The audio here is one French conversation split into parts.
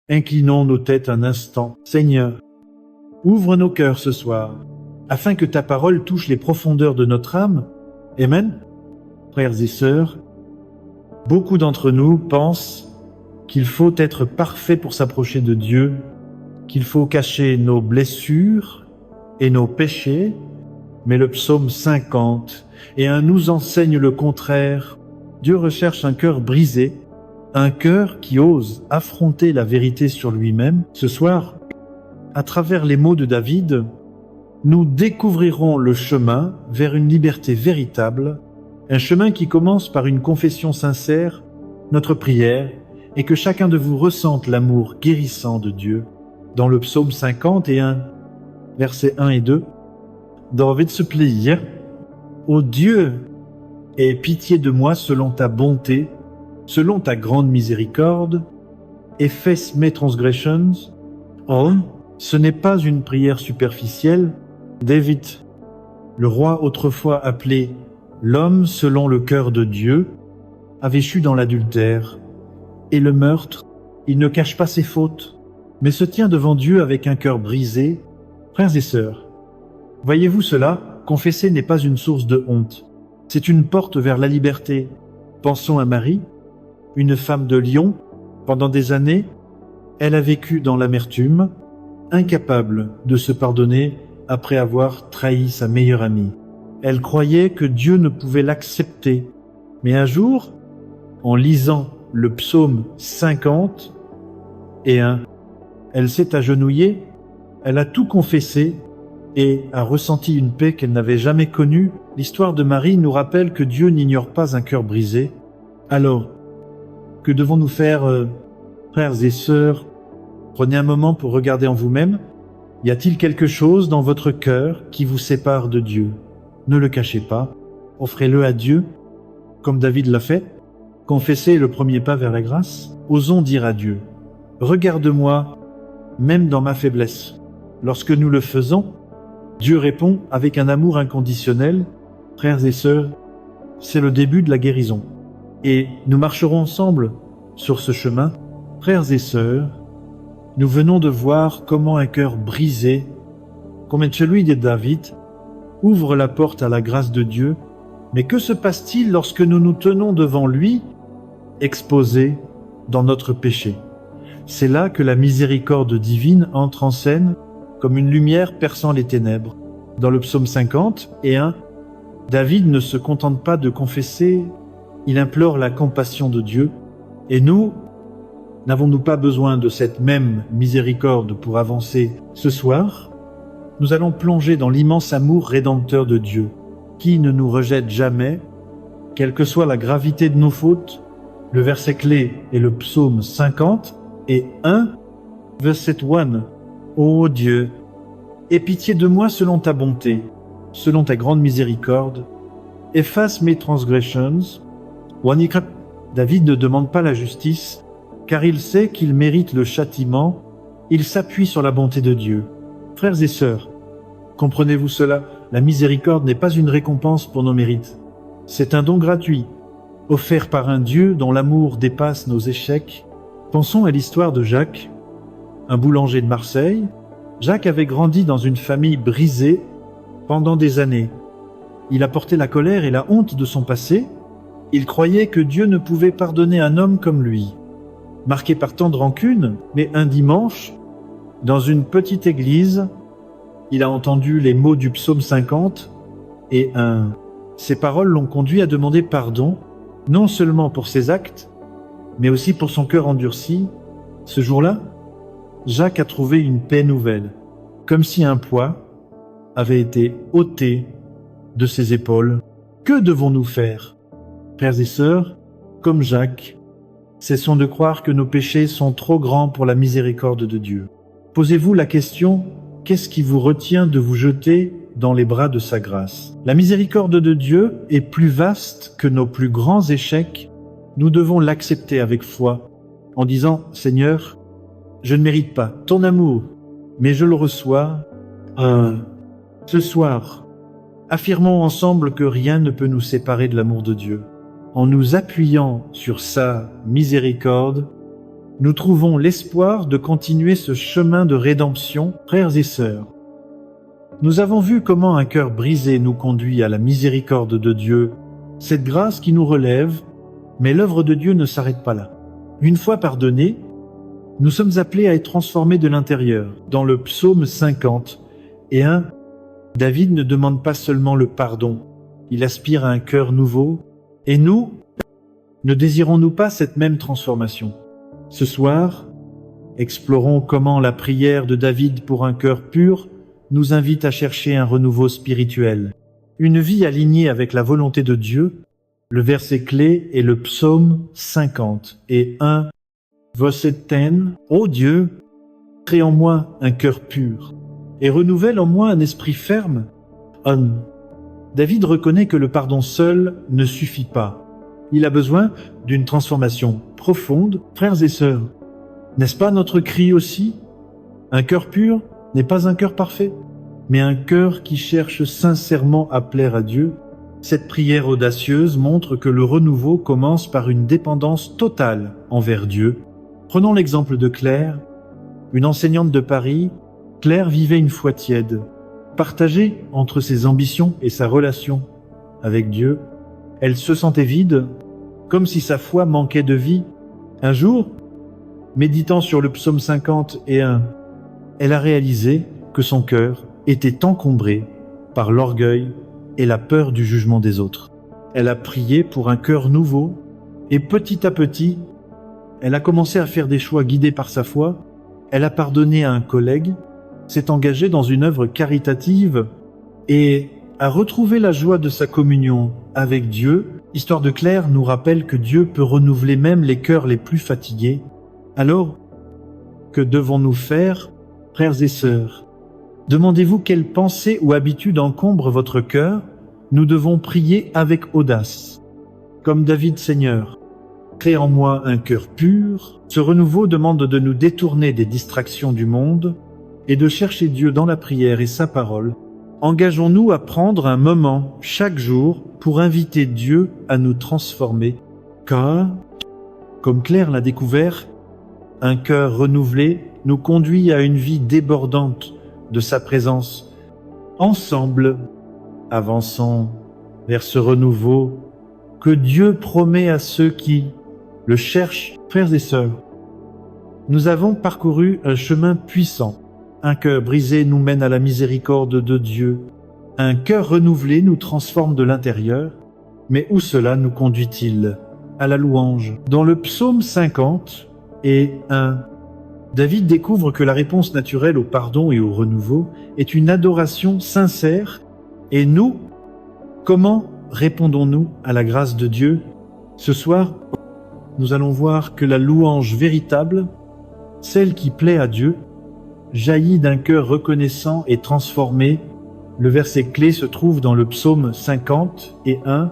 Inclinons nos têtes un instant. Seigneur, ouvre nos cœurs ce soir, afin que ta parole touche les profondeurs de notre âme. Amen. Frères et sœurs, beaucoup d'entre nous pensent qu'il faut être parfait pour s'approcher de Dieu, qu'il faut cacher nos blessures et nos péchés, mais le psaume 50 et 1 nous enseigne le contraire. Dieu recherche un cœur brisé, un cœur qui ose affronter la vérité sur lui-même. Ce soir, à travers les mots de David, nous découvrirons le chemin vers une liberté véritable, un chemin qui commence par une confession sincère, notre prière, et que chacun de vous ressente l'amour guérissant de Dieu. Dans le psaume 51, versets 1 et 2, David se plie. Ô Dieu, aie pitié de moi selon ta bonté, selon ta grande miséricorde, efface mes transgressions. Oh, ce n'est pas une prière superficielle. David, le roi autrefois appelé l'homme selon le cœur de Dieu, avait échu dans l'adultère et le meurtre. Il ne cache pas ses fautes, mais se tient devant Dieu avec un cœur brisé. Frères et sœurs, voyez-vous cela? Confesser n'est pas une source de honte. C'est une porte vers la liberté. Pensons à Marie, une femme de Lyon. Pendant des années, elle a vécu dans l'amertume, incapable de se pardonner après avoir trahi sa meilleure amie. Elle croyait que Dieu ne pouvait l'accepter. Mais un jour, en lisant le psaume 50 et 1, elle s'est agenouillée, elle a tout confessé et a ressenti une paix qu'elle n'avait jamais connue. L'histoire de Marie nous rappelle que Dieu n'ignore pas un cœur brisé. Alors, que devons-nous faire, frères et sœurs? Prenez un moment pour regarder en vous-même. Y a-t-il quelque chose dans votre cœur qui vous sépare de Dieu? Ne le cachez pas. Offrez-le à Dieu, comme David l'a fait. Confesser est le premier pas vers la grâce. Osons dire à Dieu, regarde-moi, même dans ma faiblesse. Lorsque nous le faisons, Dieu répond avec un amour inconditionnel. Frères et sœurs, c'est le début de la guérison. Et nous marcherons ensemble sur ce chemin. Frères et sœurs, nous venons de voir comment un cœur brisé, comme celui de David, ouvre la porte à la grâce de Dieu. Mais que se passe-t-il lorsque nous nous tenons devant lui, exposés dans notre péché? C'est là que la miséricorde divine entre en scène comme une lumière perçant les ténèbres. Dans le psaume 50 et 1, David ne se contente pas de confesser, il implore la compassion de Dieu. Et nous, n'avons-nous pas besoin de cette même miséricorde pour avancer ce soir? Nous allons plonger dans l'immense amour rédempteur de Dieu, qui ne nous rejette jamais, quelle que soit la gravité de nos fautes. Le verset clé est le psaume 50 et 1, verset 1. Ô Dieu, aie pitié de moi selon ta bonté, selon ta grande miséricorde, efface mes transgressions. David ne demande pas la justice, car il sait qu'il mérite le châtiment. Il s'appuie sur la bonté de Dieu. Frères et sœurs, comprenez-vous cela? La miséricorde n'est pas une récompense pour nos mérites. C'est un don gratuit, offert par un Dieu dont l'amour dépasse nos échecs. Pensons à l'histoire de Jacques, un boulanger de Marseille. Jacques avait grandi dans une famille brisée pendant des années. Il a porté la colère et la honte de son passé. Il croyait que Dieu ne pouvait pardonner un homme comme lui. Marqué par tant de rancune, mais un dimanche, dans une petite église, il a entendu les mots du psaume 50 et 1. Ces paroles l'ont conduit à demander pardon, non seulement pour ses actes, mais aussi pour son cœur endurci. Ce jour-là, Jacques a trouvé une paix nouvelle, comme si un poids avait été ôté de ses épaules. Que devons-nous faire? Frères et sœurs, comme Jacques, cessons de croire que nos péchés sont trop grands pour la miséricorde de Dieu. Posez-vous la question, qu'est-ce qui vous retient de vous jeter dans les bras de sa grâce? La miséricorde de Dieu est plus vaste que nos plus grands échecs. Nous devons l'accepter avec foi, en disant, Seigneur, je ne mérite pas ton amour, mais je le reçois. Ce soir, affirmons ensemble que rien ne peut nous séparer de l'amour de Dieu. En nous appuyant sur sa miséricorde, nous trouvons l'espoir de continuer ce chemin de rédemption, frères et sœurs. Nous avons vu comment un cœur brisé nous conduit à la miséricorde de Dieu, cette grâce qui nous relève, mais l'œuvre de Dieu ne s'arrête pas là. Une fois pardonnés, nous sommes appelés à être transformés de l'intérieur. Dans le psaume 50 et 1, David ne demande pas seulement le pardon, il aspire à un cœur nouveau. Et nous, ne désirons-nous pas cette même transformation? Ce soir, explorons comment la prière de David pour un cœur pur nous invite à chercher un renouveau spirituel, une vie alignée avec la volonté de Dieu. Le verset clé est le psaume 50 et 1, verset 10. « Ô Dieu, crée en moi un cœur pur et renouvelle en moi un esprit ferme. » David reconnaît que le pardon seul ne suffit pas. Il a besoin d'une transformation profonde, frères et sœurs. N'est-ce pas notre cri aussi? Un cœur pur n'est pas un cœur parfait, mais un cœur qui cherche sincèrement à plaire à Dieu. Cette prière audacieuse montre que le renouveau commence par une dépendance totale envers Dieu. Prenons l'exemple de Claire, une enseignante de Paris. Claire vivait une foi tiède, partagée entre ses ambitions et sa relation avec Dieu. Elle se sentait vide, comme si sa foi manquait de vie. Un jour, méditant sur le psaume 50 et 1, elle a réalisé que son cœur était encombré par l'orgueil et la peur du jugement des autres. Elle a prié pour un cœur nouveau et petit à petit, elle a commencé à faire des choix guidés par sa foi. Elle a pardonné à un collègue, s'est engagée dans une œuvre caritative et a retrouvé la joie de sa communion avec Dieu. L'histoire de Claire nous rappelle que Dieu peut renouveler même les cœurs les plus fatigués. Alors, que devons-nous faire, frères et sœurs? Demandez-vous quelle pensée ou habitude encombre votre cœur. Nous devons prier avec audace. Comme David, Seigneur, crée en moi un cœur pur. Ce renouveau demande de nous détourner des distractions du monde et de chercher Dieu dans la prière et sa parole. Engageons-nous à prendre un moment chaque jour pour inviter Dieu à nous transformer. Car, comme Claire l'a découvert, un cœur renouvelé nous conduit à une vie débordante de sa présence. Ensemble, avançons vers ce renouveau que Dieu promet à ceux qui le cherchent, frères et sœurs. Nous avons parcouru un chemin puissant. Un cœur brisé nous mène à la miséricorde de Dieu. Un cœur renouvelé nous transforme de l'intérieur. Mais où cela nous conduit-il? À la louange. Dans le psaume 50 et 1, David découvre que la réponse naturelle au pardon et au renouveau est une adoration sincère. Et nous, comment répondons-nous à la grâce de Dieu? Ce soir, nous allons voir que la louange véritable, celle qui plaît à Dieu, jaillit d'un cœur reconnaissant et transformé. Le verset clé se trouve dans le psaume 50 et 1,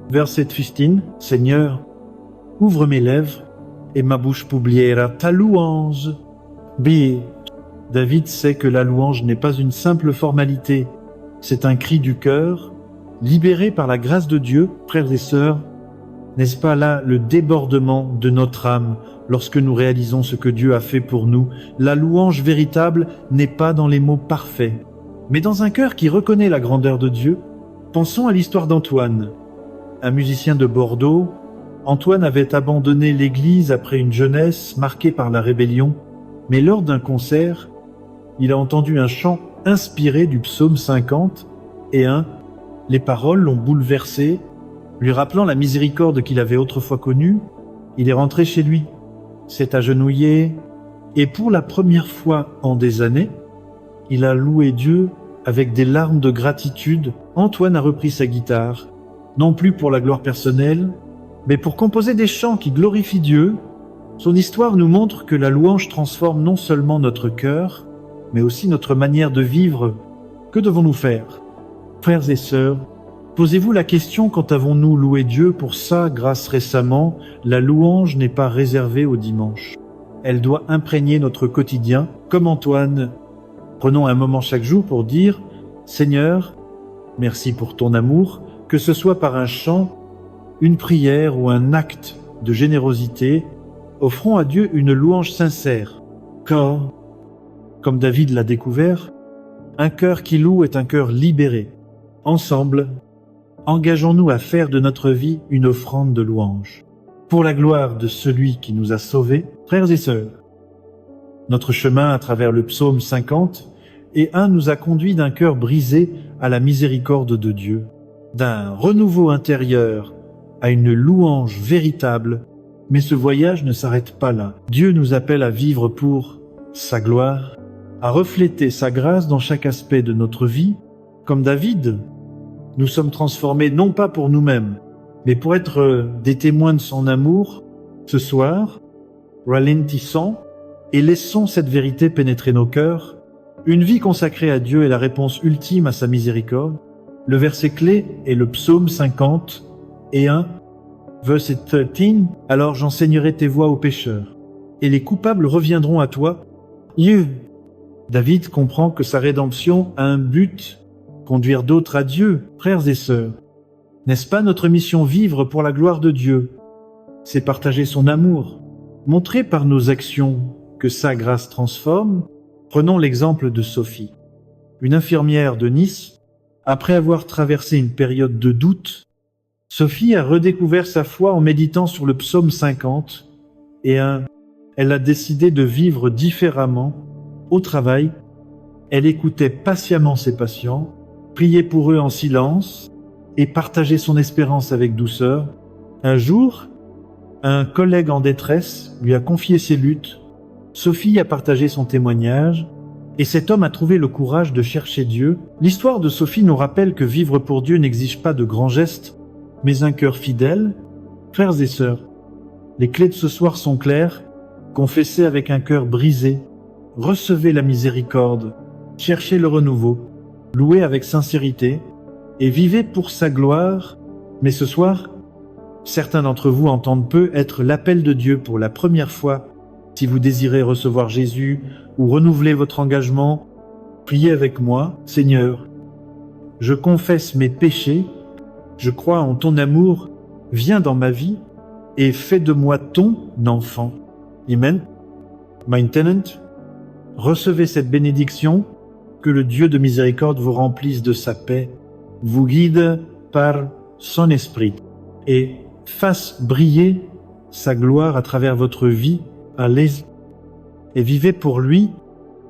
verset 15. « Seigneur, ouvre mes lèvres et ma bouche publiera ta louange. » David sait que la louange n'est pas une simple formalité, c'est un cri du cœur, libéré par la grâce de Dieu, frères et sœurs. N'est-ce pas là le débordement de notre âme lorsque nous réalisons ce que Dieu a fait pour nous? La louange véritable n'est pas dans les mots parfaits, mais dans un cœur qui reconnaît la grandeur de Dieu. Pensons à l'histoire d'Antoine, un musicien de Bordeaux. Antoine avait abandonné l'église après une jeunesse marquée par la rébellion, mais lors d'un concert, il a entendu un chant inspiré du psaume 50 et 1. Les paroles l'ont bouleversé, lui rappelant la miséricorde qu'il avait autrefois connue. Il est rentré chez lui, s'est agenouillé, et pour la première fois en des années, il a loué Dieu avec des larmes de gratitude. Antoine a repris sa guitare, non plus pour la gloire personnelle, mais pour composer des chants qui glorifient Dieu. Son histoire nous montre que la louange transforme non seulement notre cœur, mais aussi notre manière de vivre. Que devons-nous faire? Frères et sœurs, posez-vous la question: quand avons-nous loué Dieu pour sa grâce récemment? La louange n'est pas réservée au dimanche. Elle doit imprégner notre quotidien. Comme Antoine, prenons un moment chaque jour pour dire: Seigneur, merci pour ton amour, que ce soit par un chant, une prière ou un acte de générosité. offrons à Dieu une louange sincère, car, comme David l'a découvert, un cœur qui loue est un cœur libéré. Ensemble, engageons-nous à faire de notre vie une offrande de louange, pour la gloire de celui qui nous a sauvés, frères et sœurs. Notre chemin à travers le psaume 50 et 1 nous a conduit d'un cœur brisé à la miséricorde de Dieu, d'un renouveau intérieur à une louange véritable. Mais ce voyage ne s'arrête pas là. Dieu nous appelle à vivre pour sa gloire, à refléter sa grâce dans chaque aspect de notre vie. Comme David, nous sommes transformés non pas pour nous-mêmes, mais pour être des témoins de son amour. Ce soir, ralentissons et laissons cette vérité pénétrer nos cœurs. Une vie consacrée à Dieu est la réponse ultime à sa miséricorde. Le verset clé est le psaume 50 et 1, verset 13. « Alors j'enseignerai tes voies aux pécheurs, et les coupables reviendront à toi. » David comprend que sa rédemption a un but, conduire d'autres à Dieu, frères et sœurs. N'est-ce pas notre mission vivre pour la gloire de Dieu? C'est partager son amour, montrer par nos actions que sa grâce transforme. Prenons l'exemple de Sophie, une infirmière de Nice. Après avoir traversé une période de doute, Sophie a redécouvert sa foi en méditant sur le psaume 50 et elle a décidé de vivre différemment. Au travail, elle écoutait patiemment ses patients, priait pour eux en silence et partageait son espérance avec douceur. Un jour, un collègue en détresse lui a confié ses luttes. Sophie a partagé son témoignage et cet homme a trouvé le courage de chercher Dieu. L'histoire de Sophie nous rappelle que vivre pour Dieu n'exige pas de grands gestes, mais un cœur fidèle. Frères et sœurs, les clés de ce soir sont claires. Confessez avec un cœur brisé, recevez la miséricorde, cherchez le renouveau, louez avec sincérité et vivez pour sa gloire. Mais ce soir, certains d'entre vous entendent peu être l'appel de Dieu pour la première fois. Si vous désirez recevoir Jésus ou renouveler votre engagement, priez avec moi. Seigneur, je confesse mes péchés, je crois en ton amour, viens dans ma vie et fais de moi ton enfant. Amen. Maintenant, recevez cette bénédiction, que le Dieu de miséricorde vous remplisse de sa paix, vous guide par son esprit et fasse briller sa gloire à travers votre vie. Allez et vivez pour lui